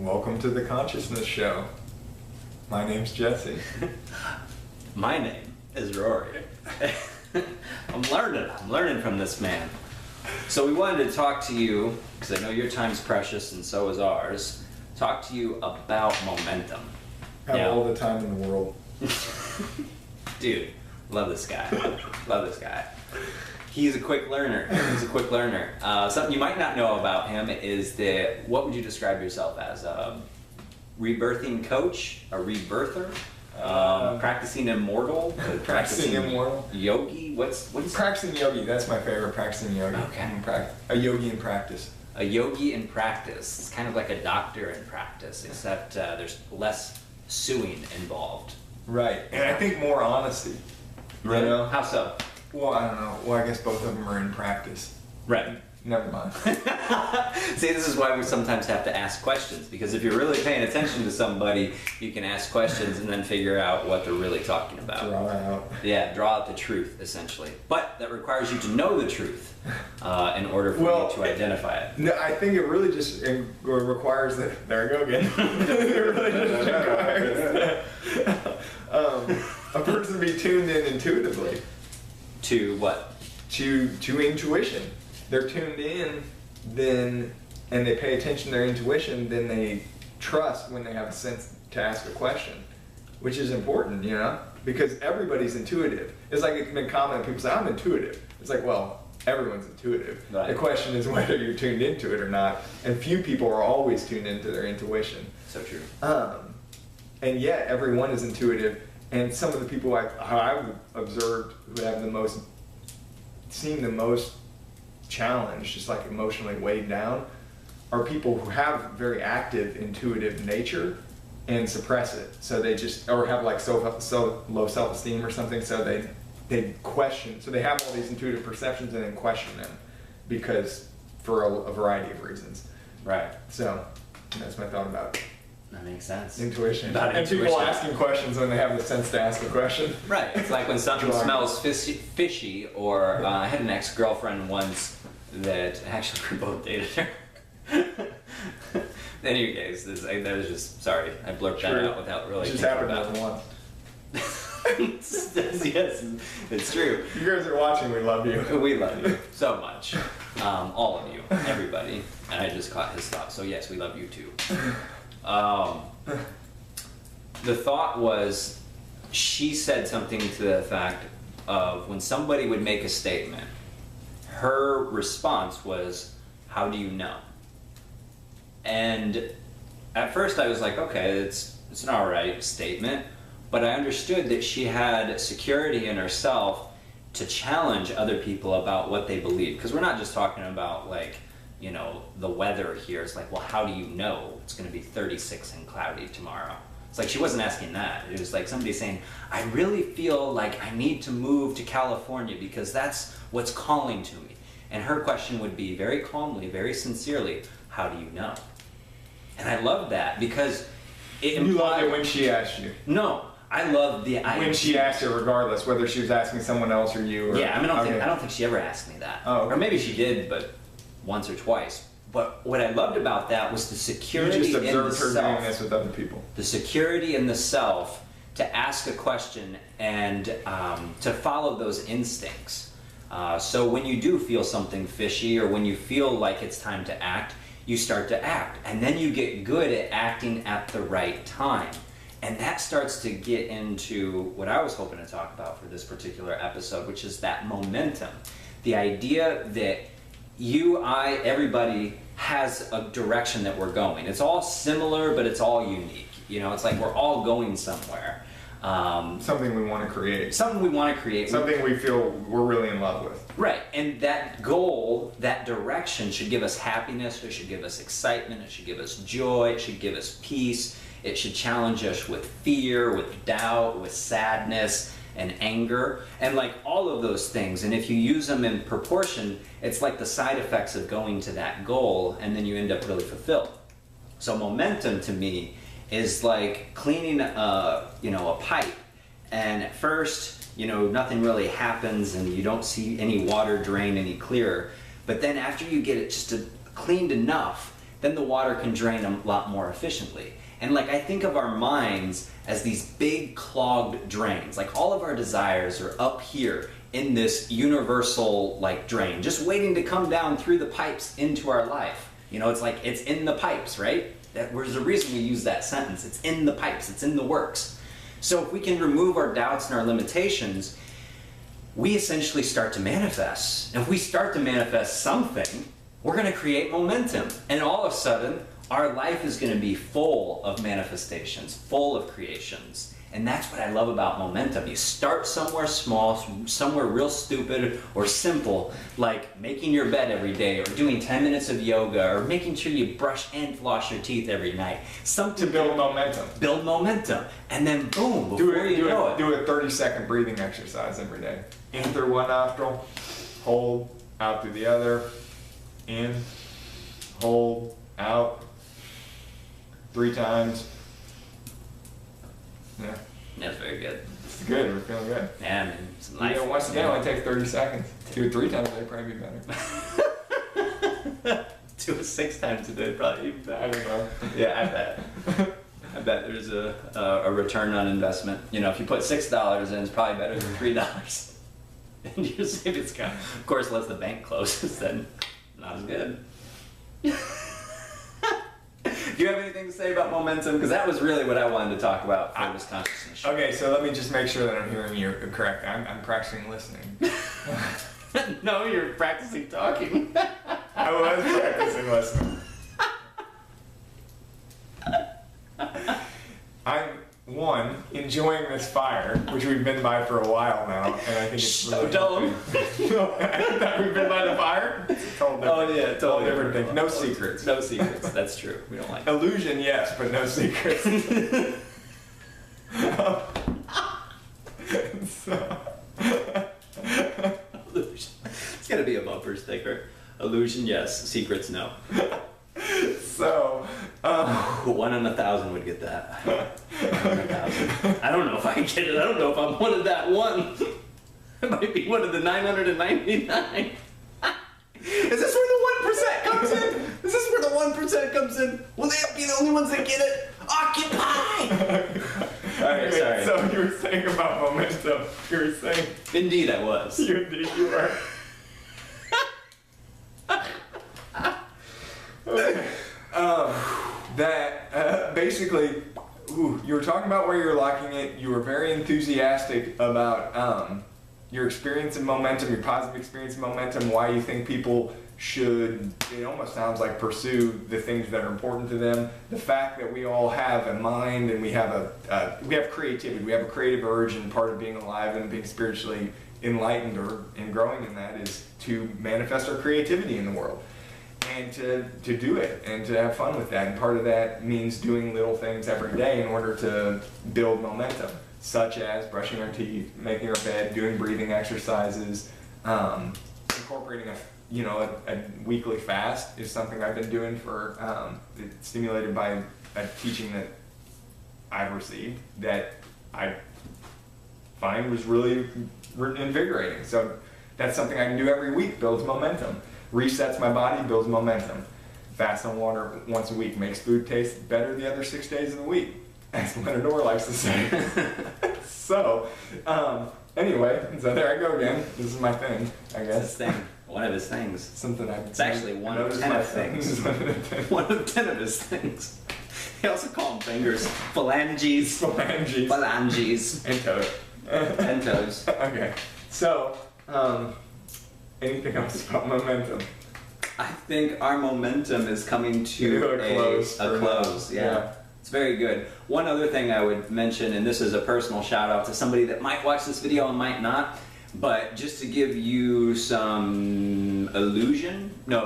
Welcome to the Consciousness Show. My name's Jesse. My name is Rory. I'm learning from this man. So we wanted to talk to you, because I know your time's precious and so is ours, talk to you about momentum. Have all the time in the world. Dude, love this guy. Love this guy. He's a quick learner. Something you might not know about him is that, what would you describe yourself as? A rebirthing coach? A rebirther? Practicing immortal? Practicing immortal? Yogi? What's Practicing yogi, that's my favorite, practicing yogi. Okay. A yogi in practice. A yogi in practice. It's kind of like a doctor in practice, except there's less suing involved. Right, and I think more honesty. Really? You know? How so? Well, I don't know. Well, I guess both of them are in practice. Right. Never mind. See, this is why we sometimes have to ask questions, because if you're really paying attention to somebody, you can ask questions and then figure out what they're really talking about. Draw it out. Yeah, draw out the truth, essentially. But that requires you to know the truth in order for you to identify it. No, I think it really just requires that. There we go again. It really just requires a person be tuned in intuitively. To what? To intuition. They're tuned in, then, and they pay attention to their intuition, then they trust when they have a sense to ask a question, which is important, you know, because everybody's intuitive. It's like it's been common, people say, I'm intuitive. It's like, well, everyone's intuitive. Right. The question is whether you're tuned into it or not, and few people are always tuned into their intuition. So true. And yet, everyone is intuitive, and some of the people I've observed who have seem the most challenged, just like emotionally weighed down, are people who have very active intuitive nature and suppress it. So they just, or have like so low self-esteem or something, so they question, so they have all these intuitive perceptions and then question them because for a variety of reasons. Right. So that's my thought about it. That makes sense. Intuition. And people asking questions when they have the sense to ask a question. Right. It's like when something smells fishy, or I had an ex-girlfriend once that actually we both dated her. In any case, that was just, sorry, I blurped that out without really thinking about it. Just happened once. Yes, it's true. You guys are watching, we love you. We love you so much. All of you, everybody. And I just caught his thought, so yes, we love you too. The thought was, she said something to the effect of, when somebody would make a statement, her response was, how do you know? And at first I was like, okay, it's an alright statement, but I understood that she had security in herself to challenge other people about what they believe. Because we're not just talking about, like, you know, the weather here. It's like, well, how do you know it's going to be 36 and cloudy tomorrow? It's like she wasn't asking that. It was like somebody saying, I really feel like I need to move to California because that's what's calling to me. And her question would be, very calmly, very sincerely, how do you know? And I loved that because it implied... You loved it when she asked you? No. I love the... When she asked you, regardless, whether she was asking someone else or you. Or, yeah, I mean, I don't think she ever asked me that. Oh, okay. Or maybe she did, but once or twice. But what I loved about that was the security in the self. You just observed her doing this with other people. The security in the self to ask a question and to follow those instincts. So when you do feel something fishy, or when you feel like it's time to act, you start to act. And then you get good at acting at the right time. And that starts to get into what I was hoping to talk about for this particular episode, which is that momentum. The idea that you, I, everybody has a direction that we're going. It's all similar, but it's all unique. You know, it's like we're all going somewhere. Something we want to create. Something we want to create. Something we feel we're really in love with. Right, and that goal, that direction should give us happiness, it should give us excitement, it should give us joy, it should give us peace, it should challenge us with fear, with doubt, with sadness, and anger, and like all of those things. And if you use them in proportion, it's like the side effects of going to that goal, and then you end up really fulfilled. So momentum to me is like cleaning a pipe, and at first, you know, nothing really happens and you don't see any water drain any clearer, but then after you get it just cleaned enough, then the water can drain a lot more efficiently. And like, I think of our minds as these big clogged drains. Like, all of our desires are up here in this universal like drain, just waiting to come down through the pipes into our life. You know, it's like, it's in the pipes, right? There's a reason we use that sentence. It's in the pipes, it's in the works. So if we can remove our doubts and our limitations, we essentially start to manifest. If we start to manifest something, we're going to create momentum. And all of a sudden, our life is going to be full of manifestations, full of creations. And that's what I love about momentum. You start somewhere small, somewhere real stupid or simple, like making your bed every day, or doing 10 minutes of yoga, or making sure you brush and floss your teeth every night. Something to build momentum. Build momentum. And then boom, before you know it. Do a 30-second breathing exercise every day. In through one nostril, hold, out through the other, in, hold, out, 3 times. Yeah. That's very good. It's good. We're feeling good. Yeah, I mean, it's life. Once again, it only takes 30 seconds. Do it 3 times a day, probably be better. Do it 6 times a day, probably even better. I don't know. Yeah, I bet. I bet there's a return on investment. You know, if you put $6 in, it's probably better than $3 in your savings account. Of course, unless the bank closes, then not as good. Do you have anything to say about momentum? Because that was really what I wanted to talk about for this consciousness show. Okay, so let me just make sure that I'm hearing you correct. I'm practicing listening. No, you're practicing talking. I was practicing listening. I'm, one, enjoying this fire, which we've been by for a while now, and I think it's really tell them. that we've been by the fire? It's a total different, Oh yeah, totally different thing. No secrets. No secrets. That's true. We don't like Illusion, yes, but no secrets. Illusion. It's gotta be a bumper sticker. Illusion, yes. Secrets, no. So, 1 in 1,000 would get that. 1 in 1,000. I don't know if I get it. I don't know if I'm one of that one. I might be one of the 999. Is this where the 1% comes in? Is this where the 1% comes in? Will they be the only ones that get it? Occupy! Alright, sorry. So you were saying about momentum. You were saying... Indeed I was. Indeed you were. Okay. Basically, you were talking about where you're lacking it. You were very enthusiastic about your experience in momentum, your positive experience in momentum, why you think people should, it almost sounds like, pursue the things that are important to them. The fact that we all have a mind and we have creativity, we have a creative urge, and part of being alive and being spiritually enlightened and growing in that is to manifest our creativity in the world. And to do it and to have fun with that. And part of that means doing little things every day in order to build momentum, such as brushing our teeth, making our bed, doing breathing exercises, incorporating a weekly fast is something I've been doing for, it's stimulated by a teaching that I've received that I find was really invigorating. So that's something I can do every week, builds momentum. Resets my body, builds momentum. Fast on water once a week makes food taste better the other 6 days of the week, as Leonard Orr likes to say. So, anyway, so there I go again. This is my thing, I guess. His thing. One of his things. Something I. It's actually one of 10 of things. 1 of 10 of his things. They also call them fingers. Phalanges. Phalanges. Phalanges. And toes. And toes. Okay. So, anything else about momentum? I think our momentum is coming to a close. Yeah. It's very good. One other thing I would mention, and this is a personal shout out to somebody that might watch this video and might not, but just to give you some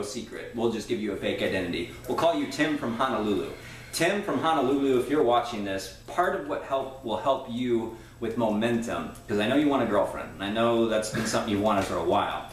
secret, we'll just give you a fake identity. We'll call you Tim from Honolulu. Tim from Honolulu, if you're watching this, part of what will help you with momentum, because I know you want a girlfriend, and I know that's been something you wanted for a while,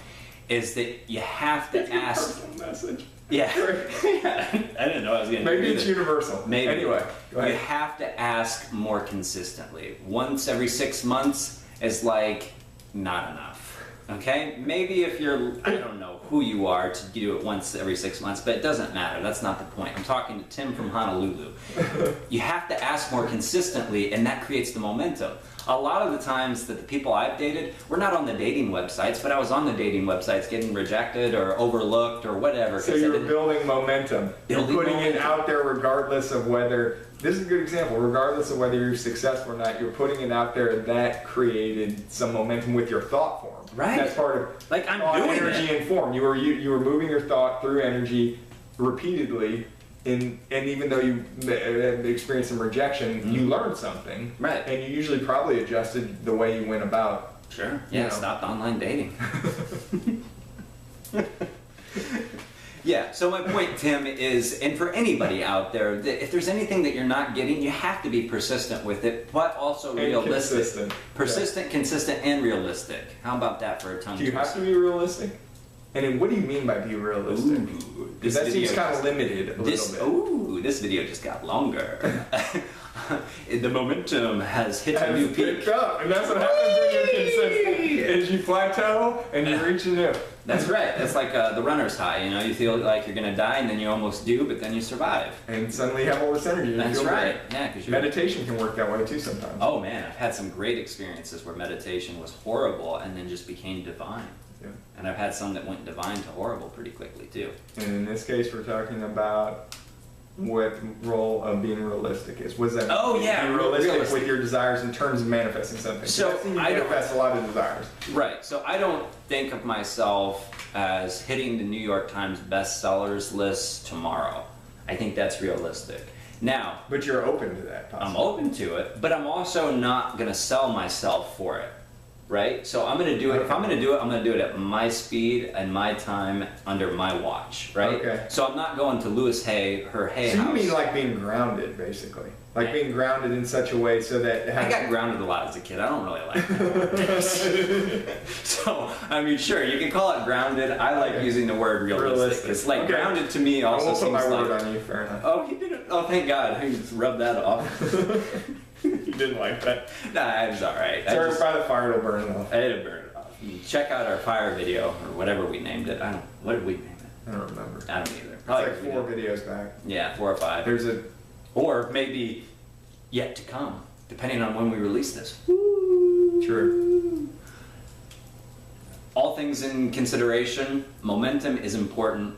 is that you have to ask. Message. Yeah. I didn't know I was going to do Maybe it's universal. Maybe. Anyway, go ahead. You have to ask more consistently. Once every 6 months is like not enough. Okay? Maybe if you're, I don't know who you are to do it once every 6 months, but it doesn't matter. That's not the point. I'm talking to Tim from Honolulu. You have to ask more consistently, and that creates the momentum. A lot of the times that the people I've dated, we're not on the dating websites, but I was on the dating websites getting rejected or overlooked or whatever. So you're building momentum. You're putting it out there regardless of whether, this is a good example, regardless of whether you're successful or not, you're putting it out there. That created some momentum with your thought form. Right. That's part of like I'm thought, doing energy, it. and form. You were moving your thought through energy repeatedly. And even though you experienced some rejection, you learned something. Right. And you usually probably adjusted the way you went about. Sure. Yeah, stopped online dating. Yeah, so my point, Tim, is, and for anybody out there, that if there's anything that you're not getting, you have to be persistent with it, but also realistic. Consistent. Persistent, consistent, and realistic. How about that for a tongue twister? Do you have to be realistic? And then what do you mean by be realistic? Because that seems kind of limited a little bit. Ooh, this video just got longer. The momentum has hit a new peak. Up, and that's what happens when you're consistent. Is you plateau and you reach a new. That's right. That's like the runner's high. You know, you feel like you're gonna die, and then you almost do, but then you survive. And suddenly you have all this energy. That's right. Yeah, because meditation can work that way too sometimes. Oh man, I've had some great experiences where meditation was horrible and then just became divine. Yeah. And I've had some that went divine to horrible pretty quickly too. And in this case, we're talking about what role of being realistic is. Was that being realistic with your desires in terms of manifesting something? So I've seen you manifest a lot of desires. Right. So I don't think of myself as hitting the New York Times bestsellers list tomorrow. I think that's realistic. Now, but you're open to that possibly. I'm open to it, but I'm also not going to sell myself for it. Right? So I'm going to do it. If I'm going to do it, I'm going to do it at my speed and my time under my watch. Right? Okay. So I'm not going to Louis Hay, her Hay house. So you mean like being grounded, basically? Like being grounded in such a way so that... I got grounded a lot as a kid. I don't really like that. So, I mean, sure, you can call it grounded. I like using the word realistic. It's like grounded to me also seems like... I won't put my word on you, fair enough. Oh, he didn't... Oh, thank God. He just rubbed that off. You didn't like that? Nah, it was alright. Sorry, by the fire, it'll burn it off. It'll burn it off. Check out our fire video, or whatever we named it. What did we name it? I don't remember. I don't either. Probably it's like 4 videos back. Yeah, 4 or 5. Or maybe yet to come, depending on when we release this. True. All things in consideration, momentum is important.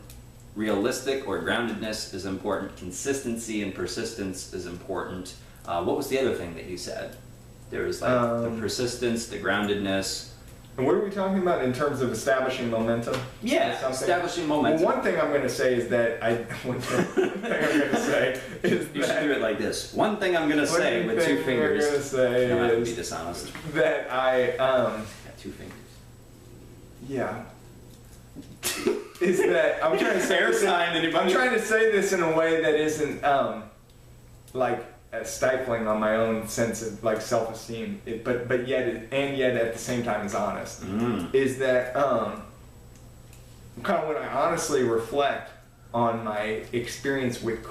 Realistic or groundedness is important. Consistency and persistence is important. What was the other thing that you said? There was like the persistence, the groundedness. And what are we talking about in terms of establishing momentum? Yeah, establishing momentum. Well, one thing I'm going to say is that one thing I'm going to say is you should do it like this. One thing I'm going to say with 2 fingers. I'm going to say I'm going to be dishonest. That I got 2 fingers. Yeah. Is that I'm trying to say I'm trying to say this in a way that isn't like stifling on my own sense of like self-esteem, but yet at the same time is honest. Is that kind of when I honestly reflect on my experience with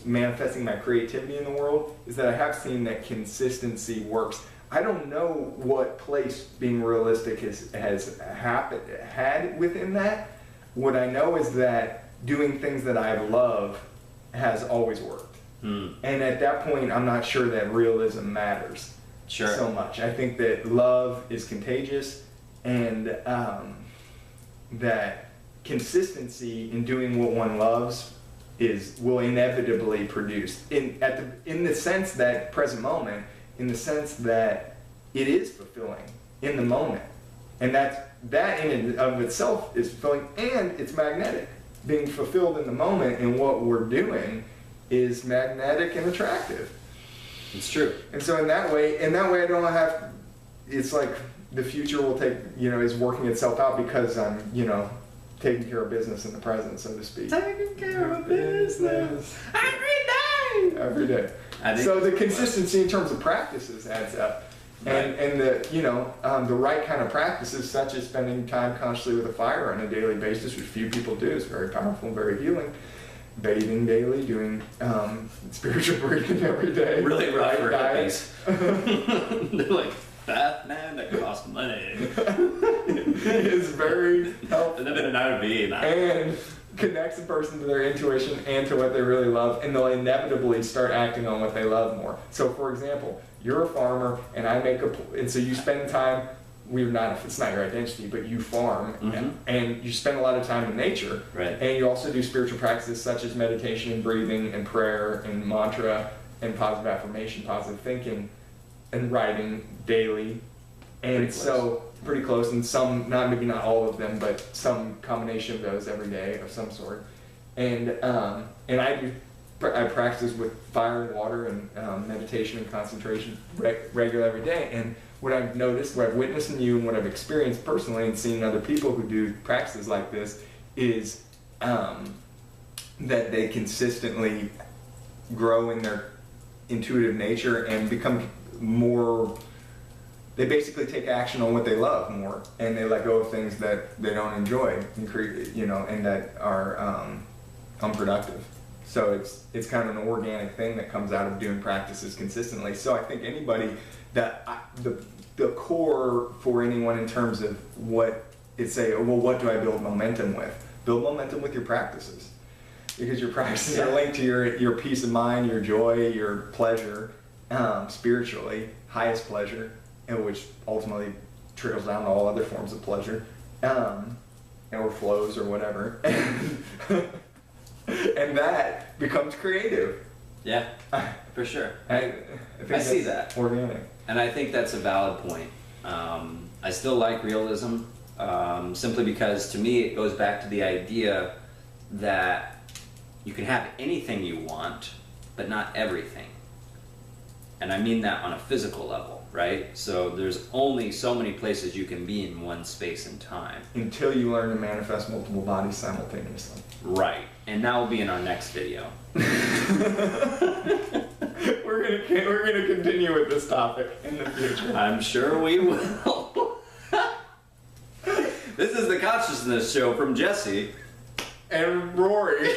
manifesting my creativity in the world, is that I have seen that consistency works. I don't know what place being realistic has had within that. What I know is that doing things that I love has always worked. And at that point, I'm not sure that realism matters so much. I think that love is contagious, and that consistency in doing what one loves will inevitably produce in the sense that present moment, in the sense that it is fulfilling in the moment, and that in and of itself is fulfilling, and it's magnetic. Being fulfilled in the moment in what we're doing is magnetic and attractive. It's true. And so in that way I don't have. It's like the future will is working itself out because I'm taking care of business in the present, so to speak. Taking care of business every day. So the consistency in terms of practices adds up, and the right kind of practices, such as spending time consciously with a fire on a daily basis, which few people do, is very powerful and very healing. Bathing daily, doing spiritual breathing every day. Really rough for hippies. They're like, Bath, man, that costs money. Is very helpful. Living an RV, man. And connects a person to their intuition and to what they really love, and they'll inevitably start acting on what they love more. So, for example, you're a farmer, and and so you spend time. It's not your identity, but you farm, and you spend a lot of time in nature. Right. And you also do spiritual practices such as meditation and breathing and prayer and mantra and positive affirmation, positive thinking, and writing daily. And pretty close, and maybe not all of them, but some combination of those every day of some sort. And I practice with fire and water and meditation and concentration regular every day. And what I've noticed, what I've witnessed in you, and what I've experienced personally and seen other people who do practices like this is that they consistently grow in their intuitive nature and become more. They basically take action on what they love more, and they let go of things that they don't enjoy and create, and that are unproductive. So it's kind of an organic thing that comes out of doing practices consistently. So I think anybody the core for anyone in terms of what do I build momentum with? Build momentum with your practices, because your practices are linked to your peace of mind, your joy, your pleasure, spiritually, highest pleasure. And which ultimately trickles down to all other forms of pleasure, or flows or whatever, and that becomes creative. Yeah, for sure. I see that. Organic. And I think that's a valid point. I still like realism, simply because to me it goes back to the idea that you can have anything you want, but not everything. And I mean that on a physical level, right? So there's only so many places you can be in one space and time. Until you learn to manifest multiple bodies simultaneously. Right. And that will be in our next video. We're gonna continue with this topic in the future. I'm sure we will. This is the Consciousness Show from Jesse. And Rory.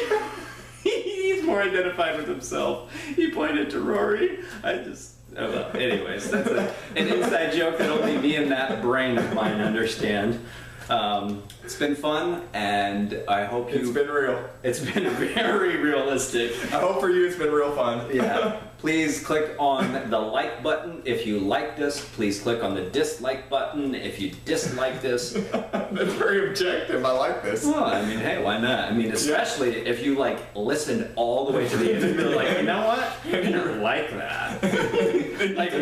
He's more identified with himself. He pointed to Rory. Anyways, that's an inside joke that only me and that brain of mine understand. It's been fun, and I hope It's been real. It's been very realistic. I hope for you it's been real fun. Yeah. Please click on the like button if you like this. Please click on the dislike button if you dislike this. That's very objective. I like this. Well, I mean, hey, why not? I mean, especially if you listened all the way to the end and you're like, you know what? I didn't like that.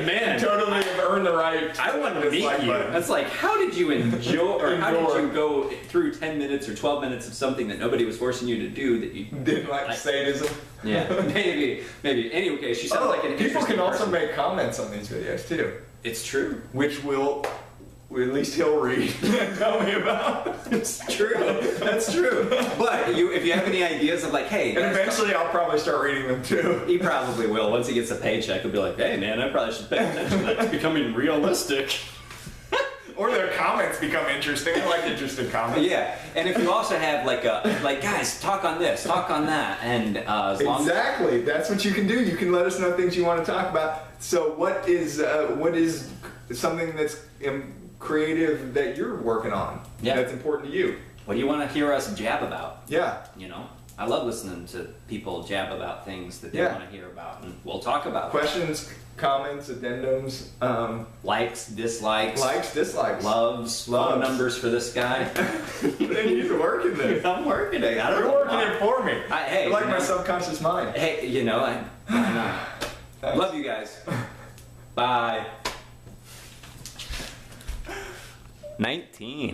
Man, totally have earned the right. I want to meet you. That's like, how did you enjoy, or how did you go through 10 minutes or 12 minutes of something that nobody was forcing you to do that you didn't like sadism? Yeah, maybe. Any case, she sounds like an interesting people can also person. Make comments on these videos too. It's true. Which at least he'll read and tell me about. It's true. That's true. But if you have any ideas of hey, and eventually I'll probably start reading them too. He probably will. Once he gets a paycheck, he'll be like, hey man, I probably should pay attention. That's becoming realistic. Or their comments become interesting. I like interesting comments. Yeah, and if you also have guys, talk on this, talk on that, and exactly, that's what you can do. You can let us know things you want to talk about. So, what is something that's creative that you're working on? Yeah, that's important to you. What do you want to hear us jab about? Yeah, I love listening to people jab about things that they want to hear about, and we'll talk about questions, comments, addendums, likes, dislikes, loves, phone numbers for this guy. He's working there. I'm working it. You're working it for me. Hey, you're like my subconscious mind. Hey, I love you guys. Bye. 19.